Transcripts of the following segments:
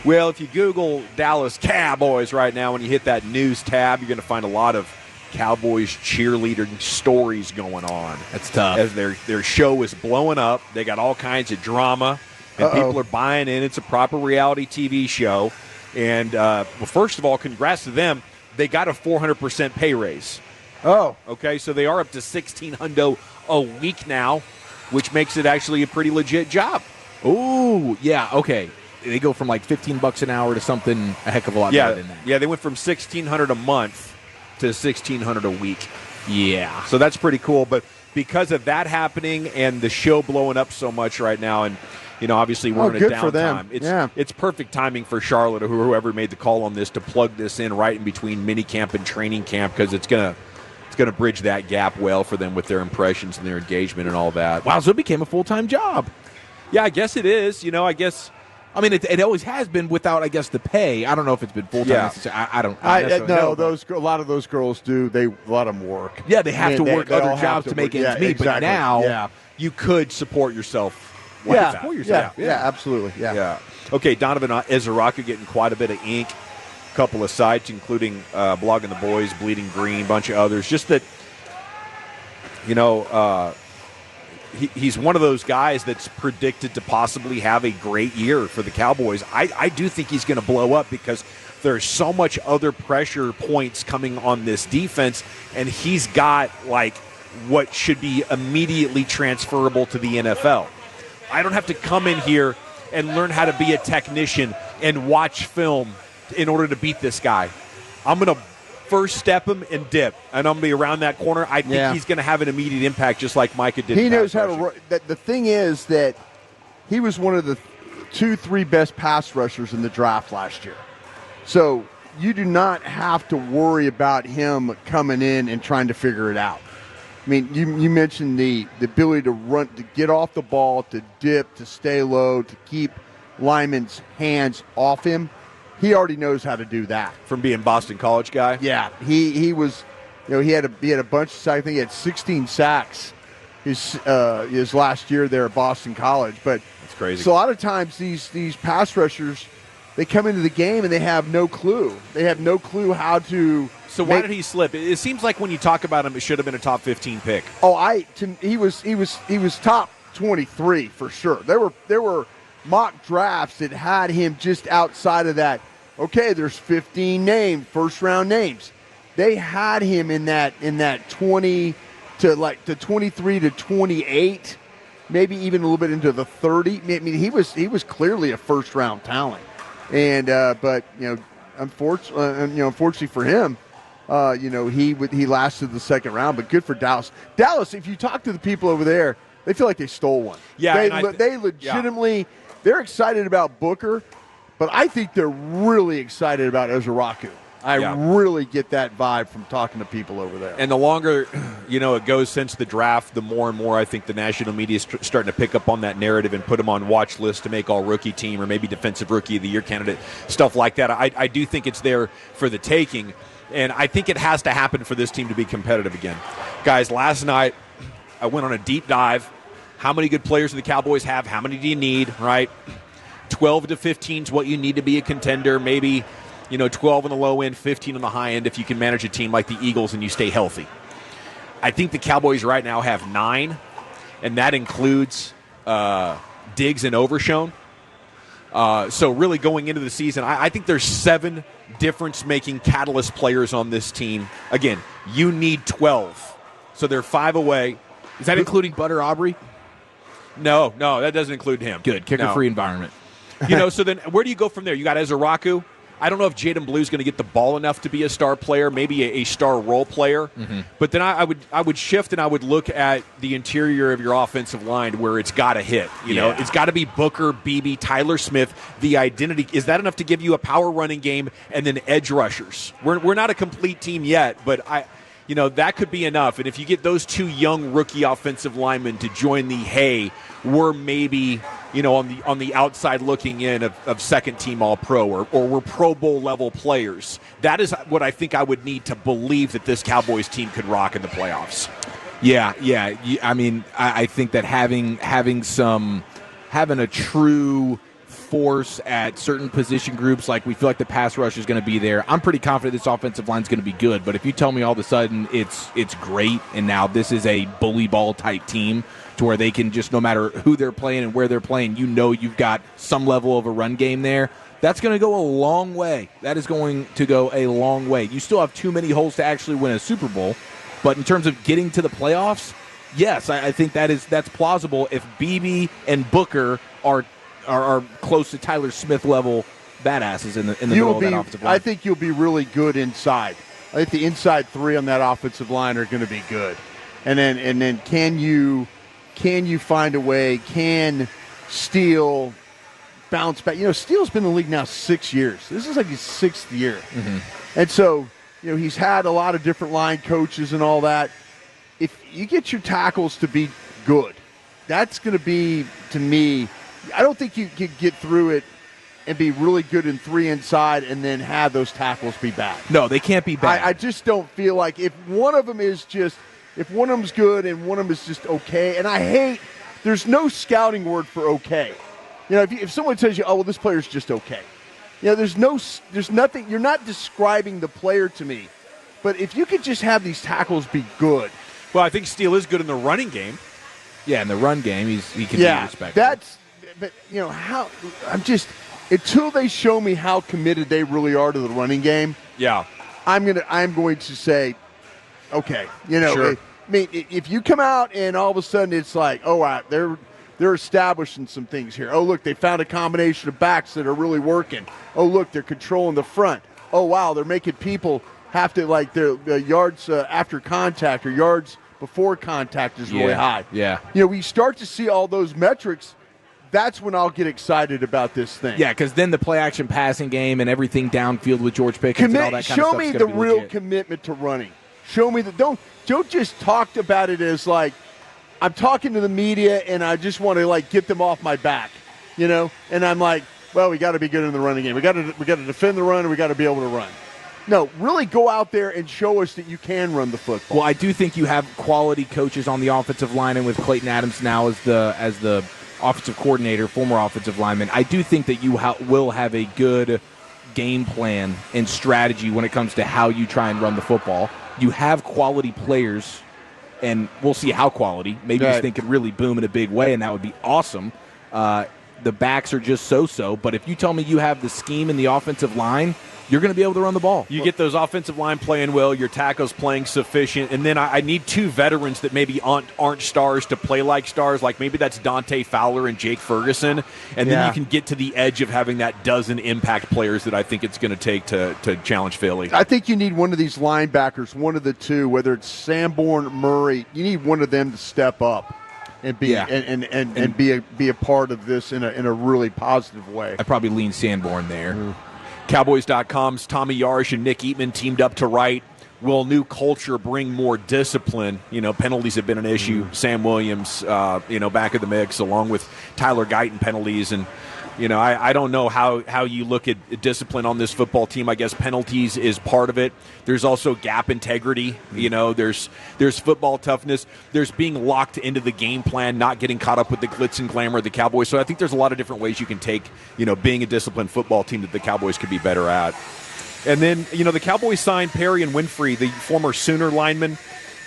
Well, if you Google Dallas Cowboys right now, when you hit that news tab, you're going to find a lot of Cowboys cheerleading stories going on. That's tough. As their show is blowing up. They got all kinds of drama, and people are buying in. It's a proper reality TV show. And, well, first of all, congrats to them. They got a 400% pay raise. Oh. Okay, so they are up to $1,600 a week now, which makes it actually a pretty legit job. Ooh, yeah, okay. They go from like $15 an hour to something a heck of a lot better than that. Yeah, they went from $1,600 a month to $1,600 a week. Yeah. So that's pretty cool. But because of that happening and the show blowing up so much right now, and obviously we're in a downtime. It's perfect timing for Charlotte or whoever made the call on this to plug this in right in between minicamp and training camp, because it's gonna bridge that gap well for them with their impressions and their engagement and all that. Wow, so it became a full-time job. Yeah, I guess it is. I mean, it always has been without, I guess, the pay. I don't know if it's been full-time. Yeah. I don't know. A lot of those girls do. A lot of them work. Yeah, they have to work other jobs to make ends meet. Exactly. But now you could support yourself. Support yourself. Yeah, absolutely. Yeah. Okay, Donovan Ezeiruaku getting quite a bit of ink. A couple of sites, including Blogging the Boys, Bleeding Green, a bunch of others. Just that, he's one of those guys that's predicted to possibly have a great year for the Cowboys. I do think he's going to blow up because there's so much other pressure points coming on this defense, and he's got like what should be immediately transferable to the NFL. I don't have to come in here and learn how to be a technician and watch film in order to beat this guy. I'm going to first step him and dip, and I'm going to be around that corner. I think he's going to have an immediate impact just like Micah did. He knows how to – the thing is that he was one of the 2-3 best pass rushers in the draft last year. So you do not have to worry about him coming in and trying to figure it out. I mean, you mentioned the ability to run, to get off the ball, to dip, to stay low, to keep linemen's hands off him. He already knows how to do that. From being Boston College guy? Yeah. He was, he had a bunch of sacks. I think he had 16 sacks his last year there at Boston College. But that's crazy. So a lot of times these pass rushers, they come into the game and they have no clue. They have no clue how to. So why did he slip? It seems like when you talk about him, it should have been a top 15 pick. He was top 23 for sure. There were mock drafts that had him just outside of that. Okay, there's 15 names, first round names. They had him in that 20 to 23 to 28, maybe even a little bit into the 30. I mean, he was clearly a first round talent, and but unfortunately for him. He lasted the second round, but good for Dallas. Dallas, if you talk to the people over there, they feel like they stole one. Yeah, they legitimately they're excited about Booker, but I think they're really excited about Ezeiruaku. I really get that vibe from talking to people over there. And the longer it goes since the draft, the more and more I think the national media is starting to pick up on that narrative and put them on watch lists to make all rookie team or maybe defensive rookie of the year candidate, stuff like that. I do think it's there for the taking. And I think it has to happen for this team to be competitive again. Guys, last night I went on a deep dive. How many good players do the Cowboys have? How many do you need, right? 12 to 15 is what you need to be a contender. Maybe, 12 on the low end, 15 on the high end if you can manage a team like the Eagles and you stay healthy. I think the Cowboys right now have 9, and that includes Diggs and Overshown. So really going into the season, I think there's 7 difference-making catalyst players on this team. Again, you need 12. So they're 5 away. Is that including Butter Aubrey? No, that doesn't include him. Good, kicker-free environment. So then where do you go from there? You got Ezeiruaku. I don't know if Jaden Blue's going to get the ball enough to be a star player, maybe a star role player. Mm-hmm. But then I would shift and I would look at the interior of your offensive line where it's got to hit. It's got to be Booker, Beebe, Tyler Smith. The identity, is that enough to give you a power running game and then edge rushers? We're not a complete team yet, but that could be enough. And if you get those 2 young rookie offensive linemen to join the hay, we're maybe on the outside looking in of second team All-Pro or we're Pro Bowl level players. That is what I think I would need to believe that this Cowboys team could rock in the playoffs. Yeah. I mean, I think that having a true force at certain position groups, like we feel like the pass rush is going to be there, I'm pretty confident this offensive line is going to be good. But if you tell me all of a sudden it's great, and now this is a bully ball type team to where they can just, no matter who they're playing and where they're playing, you've got some level of a run game there, that's going to go a long way. That is going to go a long way. You still have too many holes to actually win a Super Bowl, but in terms of getting to the playoffs, yes, I think that's plausible if Beebe and Booker are close to Tyler Smith level badasses in the middle of that offensive line. I think you'll be really good inside. I think the inside three on that offensive line are going to be good. And then can you find a way? Can Steele bounce back? Steele's been in the league now 6 years. This is like his 6th year. Mm-hmm. And so, he's had a lot of different line coaches and all that. If you get your tackles to be good, that's going to be, to me, I don't think you can get through it and be really good in 3 inside and then have those tackles be bad. No, they can't be bad. I just don't feel like if one of them is good and one of them is just okay, and there's no scouting word for okay. If someone tells you, oh, well, this player's just okay. There's nothing, you're not describing the player to me. But if you could just have these tackles be good. Well, I think Steele is good in the running game. Yeah, in the run game, he can be respected. Until they show me how committed they really are to the running game. Yeah, I'm going to say, okay, sure. If you come out and all of a sudden it's like, oh, wow, they're establishing some things here. Oh, look, they found a combination of backs that are really working. Oh, look, they're controlling the front. Oh, wow, they're making people have to, like, their yards after contact or yards before contact is really high. Yeah. We start to see all those metrics. That's when I'll get excited about this thing. Yeah, because then the play-action passing game and everything downfield with George Pickens and all that kind of stuff. Show me the real commitment to running. Show me don't just talk about it as like I'm talking to the media and I just want to like get them off my back, And I'm like, well, we got to be good in the running game. We got to defend the run and we got to be able to run. No, really go out there and show us that you can run the football. Well, I do think you have quality coaches on the offensive line, and with Clayton Adams now as the offensive coordinator, former offensive lineman, I do think that you will have a good game plan and strategy when it comes to how you try and run the football. You have quality players, and we'll see how quality. Maybe this thing could really boom in a big way, and that would be awesome. The backs are just so-so, but if you tell me you have the scheme in the offensive line, you're going to be able to run the ball. You get those offensive line playing well, your tackles playing sufficient, and then I need 2 veterans that maybe aren't stars to play like stars. Like maybe that's Dante Fowler and Jake Ferguson, and then you can get to the edge of having that dozen impact players that I think it's going to take to challenge Philly. I think you need one of these linebackers, one of the 2, whether it's Sanborn, Murray. You need one of them to step up and be and be a part of this in a really positive way. I'd probably lean Sanborn there. Mm. Cowboys.com's Tommy Yarsh and Nick Eatman teamed up to write, will new culture bring more discipline? Penalties have been an issue. Sam Williams, back in the mix, along with Tyler Guyton penalties. And, I don't know how you look at discipline on this football team. I guess penalties is part of it. There's also gap integrity. There's football toughness. There's being locked into the game plan, not getting caught up with the glitz and glamour of the Cowboys. So I think there's a lot of different ways you can take, being a disciplined football team that the Cowboys could be better at. And then, the Cowboys signed Perrion Winfrey, the former Sooner lineman.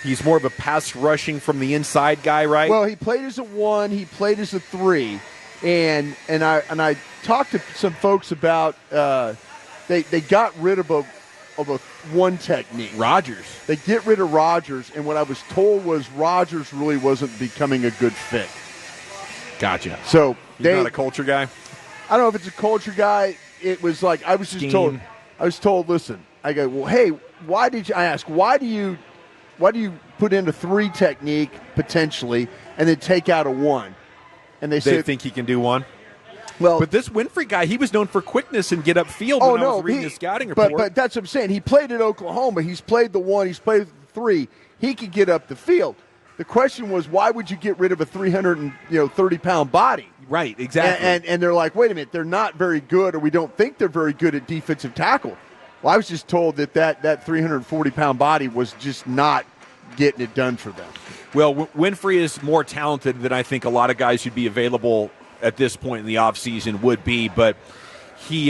He's more of a pass rushing from the inside guy, right? Well, he played as a 1. He played as a 3. And I talked to some folks about they got rid of a 1 technique. Rodgers. They get rid of Rodgers, and what I was told was Rodgers really wasn't becoming a good fit. Gotcha. So he's not a culture guy? I don't know if it's a culture guy. It was like I was just told. I was told, listen. I go, well, hey, why do you put in a 3 technique potentially and then take out a 1? And they think he can do 1. Well, but this Winfrey guy, he was known for quickness and get upfield. I was reading his scouting report. But that's what I'm saying. He played at Oklahoma. He's played the 1. He's played the 3. He could get up the field. The question was, why would you get rid of a 330-pound body? Right, exactly. And they're like, wait a minute, they're not very good, or we don't think they're very good at defensive tackle. Well, I was just told that 340-pound body was just not getting it done for them. Well, Winfrey is more talented than I think a lot of guys who'd be available at this point in the offseason would be, but he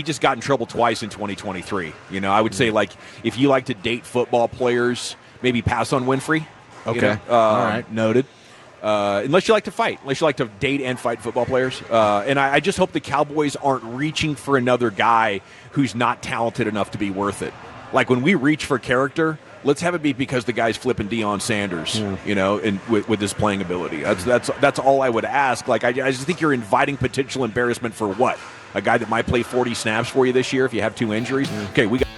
just got in trouble twice in 2023. You know, I would say, like, if you like to date football players, maybe pass on Winfrey. Okay. You know? All right. Noted. Unless you like to fight, unless you like to date and fight football players. And I just hope the Cowboys aren't reaching for another guy who's not talented enough to be worth it. Like, when we reach for character, let's have it be because the guy's flipping Deion Sanders, you know, and with his playing ability. That's all I would ask. Like, I just think you're inviting potential embarrassment for what? A guy that might play 40 snaps for you this year if you have 2 injuries? Okay, we got